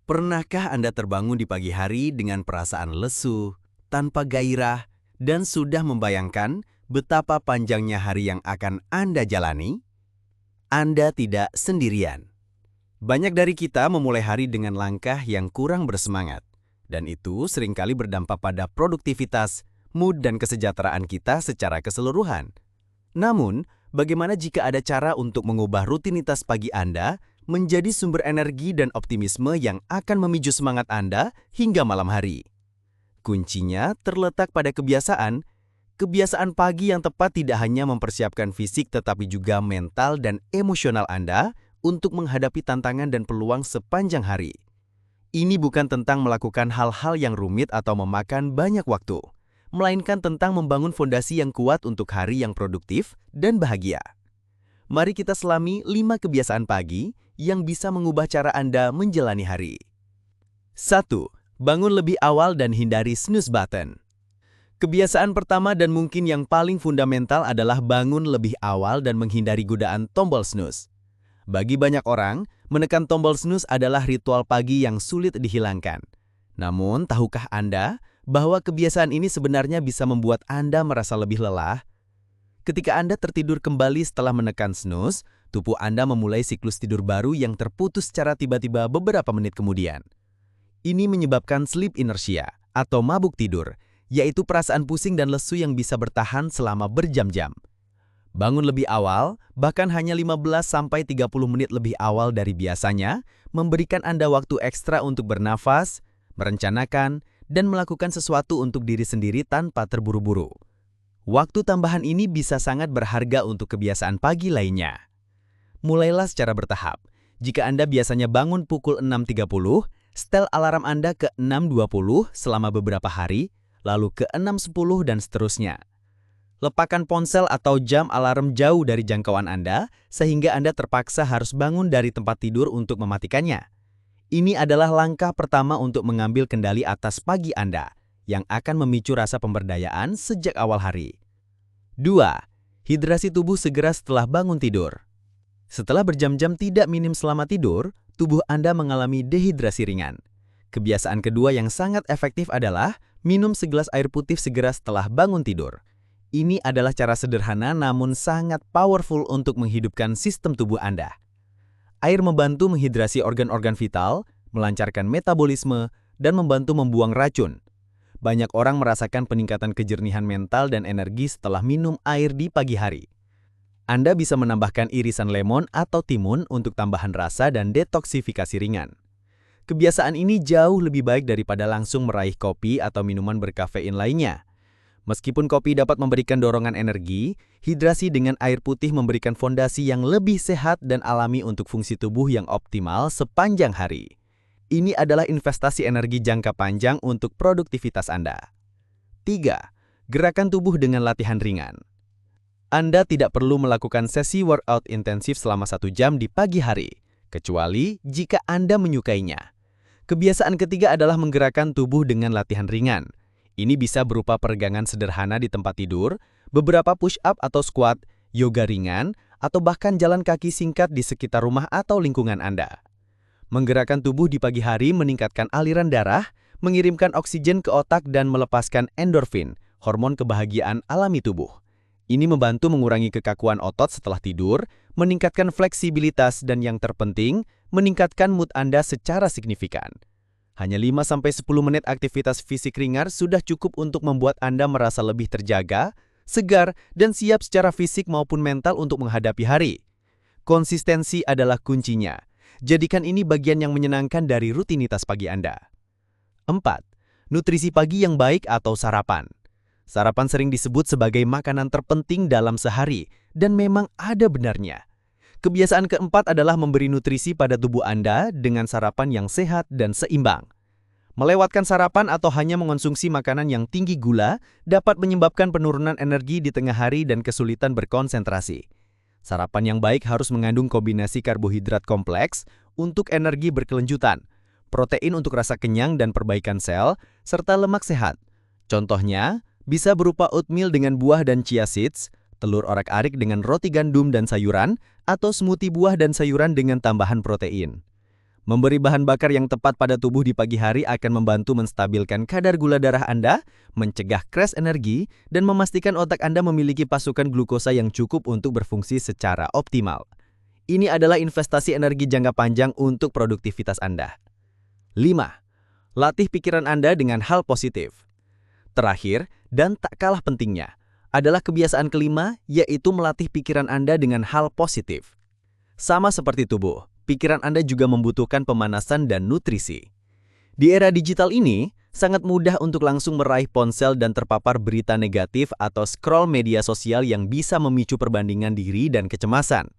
Pernahkah Anda terbangun di pagi hari dengan perasaan lesu, tanpa gairah, dan sudah membayangkan betapa panjangnya hari yang akan Anda jalani? Anda tidak sendirian. Banyak dari kita memulai hari dengan langkah yang kurang bersemangat, dan itu seringkali berdampak pada produktivitas, mood, dan kesejahteraan kita secara keseluruhan. Namun, bagaimana jika ada cara untuk mengubah rutinitas pagi Anda menjadi sumber energi dan optimisme yang akan memicu semangat Anda hingga malam hari? Kuncinya terletak pada kebiasaan. Kebiasaan pagi yang tepat tidak hanya mempersiapkan fisik tetapi juga mental dan emosional Anda untuk menghadapi tantangan dan peluang sepanjang hari. Ini bukan tentang melakukan hal-hal yang rumit atau memakan banyak waktu, melainkan tentang membangun fondasi yang kuat untuk hari yang produktif dan bahagia. Mari kita selami 5 kebiasaan pagi yang bisa mengubah cara Anda menjalani hari. 1. Bangun lebih awal dan hindari snooze button. Kebiasaan pertama dan mungkin yang paling fundamental adalah bangun lebih awal dan menghindari godaan tombol snooze. Bagi banyak orang, menekan tombol snooze adalah ritual pagi yang sulit dihilangkan. Namun, tahukah Anda bahwa kebiasaan ini sebenarnya bisa membuat Anda merasa lebih lelah? Ketika Anda tertidur kembali setelah menekan snooze, tubuh Anda memulai siklus tidur baru yang terputus secara tiba-tiba beberapa menit kemudian. Ini menyebabkan sleep inertia atau mabuk tidur, yaitu perasaan pusing dan lesu yang bisa bertahan selama berjam-jam. Bangun lebih awal, bahkan hanya 15-30 menit lebih awal dari biasanya, memberikan Anda waktu ekstra untuk bernafas, merencanakan, dan melakukan sesuatu untuk diri sendiri tanpa terburu-buru. Waktu tambahan ini bisa sangat berharga untuk kebiasaan pagi lainnya. Mulailah secara bertahap. Jika Anda biasanya bangun pukul 6.30, setel alarm Anda ke 6.20 selama beberapa hari, lalu ke 6.10 dan seterusnya. Letakkan ponsel atau jam alarm jauh dari jangkauan Anda, sehingga Anda terpaksa harus bangun dari tempat tidur untuk mematikannya. Ini adalah langkah pertama untuk mengambil kendali atas pagi Anda, yang akan memicu rasa pemberdayaan sejak awal hari. 2. Hidrasi tubuh segera setelah bangun tidur. Setelah berjam-jam tidak minum selama tidur, tubuh Anda mengalami dehidrasi ringan. Kebiasaan kedua yang sangat efektif adalah minum segelas air putih segera setelah bangun tidur. Ini adalah cara sederhana namun sangat powerful untuk menghidupkan sistem tubuh Anda. Air membantu menghidrasi organ-organ vital, melancarkan metabolisme, dan membantu membuang racun. Banyak orang merasakan peningkatan kejernihan mental dan energi setelah minum air di pagi hari. Anda bisa menambahkan irisan lemon atau timun untuk tambahan rasa dan detoksifikasi ringan. Kebiasaan ini jauh lebih baik daripada langsung meraih kopi atau minuman berkafein lainnya. Meskipun kopi dapat memberikan dorongan energi, hidrasi dengan air putih memberikan fondasi yang lebih sehat dan alami untuk fungsi tubuh yang optimal sepanjang hari. Ini adalah investasi energi jangka panjang untuk produktivitas Anda. 3. Gerakan tubuh dengan latihan ringan. Anda tidak perlu melakukan sesi workout intensif selama 1 jam di pagi hari, kecuali jika Anda menyukainya. Kebiasaan ketiga adalah menggerakkan tubuh dengan latihan ringan. Ini bisa berupa peregangan sederhana di tempat tidur, beberapa push-up atau squat, yoga ringan, atau bahkan jalan kaki singkat di sekitar rumah atau lingkungan Anda. Menggerakkan tubuh di pagi hari meningkatkan aliran darah, mengirimkan oksigen ke otak dan melepaskan endorfin, hormon kebahagiaan alami tubuh. Ini membantu mengurangi kekakuan otot setelah tidur, meningkatkan fleksibilitas dan yang terpenting, meningkatkan mood Anda secara signifikan. Hanya 5-10 menit aktivitas fisik ringan sudah cukup untuk membuat Anda merasa lebih terjaga, segar, dan siap secara fisik maupun mental untuk menghadapi hari. Konsistensi adalah kuncinya. Jadikan ini bagian yang menyenangkan dari rutinitas pagi Anda. 4. Nutrisi pagi yang baik atau sarapan. Sarapan sering disebut sebagai makanan terpenting dalam sehari, dan memang ada benarnya. Kebiasaan keempat adalah memberi nutrisi pada tubuh Anda dengan sarapan yang sehat dan seimbang. Melewatkan sarapan atau hanya mengonsumsi makanan yang tinggi gula dapat menyebabkan penurunan energi di tengah hari dan kesulitan berkonsentrasi. Sarapan yang baik harus mengandung kombinasi karbohidrat kompleks untuk energi berkelanjutan, protein untuk rasa kenyang dan perbaikan sel, serta lemak sehat. Contohnya, bisa berupa oatmeal dengan buah dan chia seeds, telur orak-arik dengan roti gandum dan sayuran, atau smoothie buah dan sayuran dengan tambahan protein. Memberi bahan bakar yang tepat pada tubuh di pagi hari akan membantu menstabilkan kadar gula darah Anda, mencegah crash energi, dan memastikan otak Anda memiliki pasukan glukosa yang cukup untuk berfungsi secara optimal. Ini adalah investasi energi jangka panjang untuk produktivitas Anda. 5. Latih pikiran Anda dengan hal positif. Terakhir, dan tak kalah pentingnya, adalah kebiasaan kelima, yaitu melatih pikiran Anda dengan hal positif. Sama seperti tubuh, pikiran Anda juga membutuhkan pemanasan dan nutrisi. Di era digital ini, sangat mudah untuk langsung meraih ponsel dan terpapar berita negatif atau scroll media sosial yang bisa memicu perbandingan diri dan kecemasan.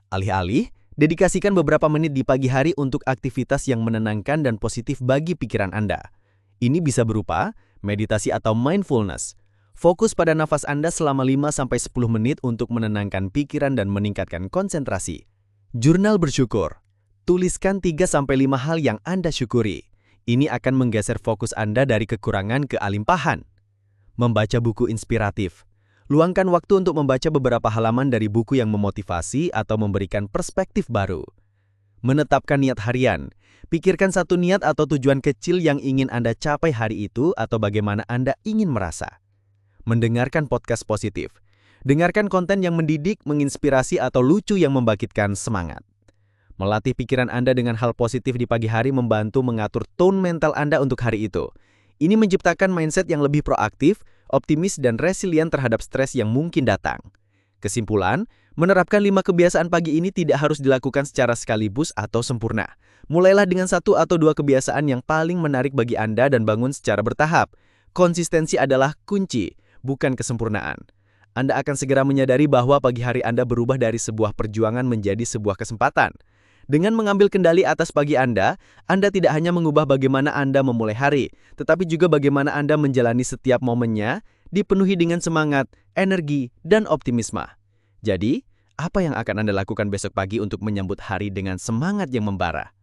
Alih-alih, dedikasikan beberapa menit di pagi hari untuk aktivitas yang menenangkan dan positif bagi pikiran Anda. Ini bisa berupa meditasi atau mindfulness. Fokus pada nafas Anda selama 5-10 menit untuk menenangkan pikiran dan meningkatkan konsentrasi. Jurnal bersyukur. Tuliskan 3-5 hal yang Anda syukuri. Ini akan menggeser fokus Anda dari kekurangan ke alimpahan. Membaca buku inspiratif. Luangkan waktu untuk membaca beberapa halaman dari buku yang memotivasi atau memberikan perspektif baru. Menetapkan niat harian. Pikirkan satu niat atau tujuan kecil yang ingin Anda capai hari itu atau bagaimana Anda ingin merasa. Mendengarkan podcast positif. Dengarkan konten yang mendidik, menginspirasi, atau lucu yang membangkitkan semangat. Melatih pikiran Anda dengan hal positif di pagi hari membantu mengatur tone mental Anda untuk hari itu. Ini menciptakan mindset yang lebih proaktif, optimis, dan resilient terhadap stres yang mungkin datang. Kesimpulan, menerapkan 5 kebiasaan pagi ini tidak harus dilakukan secara sekaligus atau sempurna. Mulailah dengan 1 atau 2 kebiasaan yang paling menarik bagi Anda dan bangun secara bertahap. Konsistensi adalah kunci, bukan kesempurnaan. Anda akan segera menyadari bahwa pagi hari Anda berubah dari sebuah perjuangan menjadi sebuah kesempatan. Dengan mengambil kendali atas pagi Anda tidak hanya mengubah bagaimana Anda memulai hari, tetapi juga bagaimana Anda menjalani setiap momennya, dipenuhi dengan semangat, energi, dan optimisme. Jadi, apa yang akan Anda lakukan besok pagi untuk menyambut hari dengan semangat yang membara?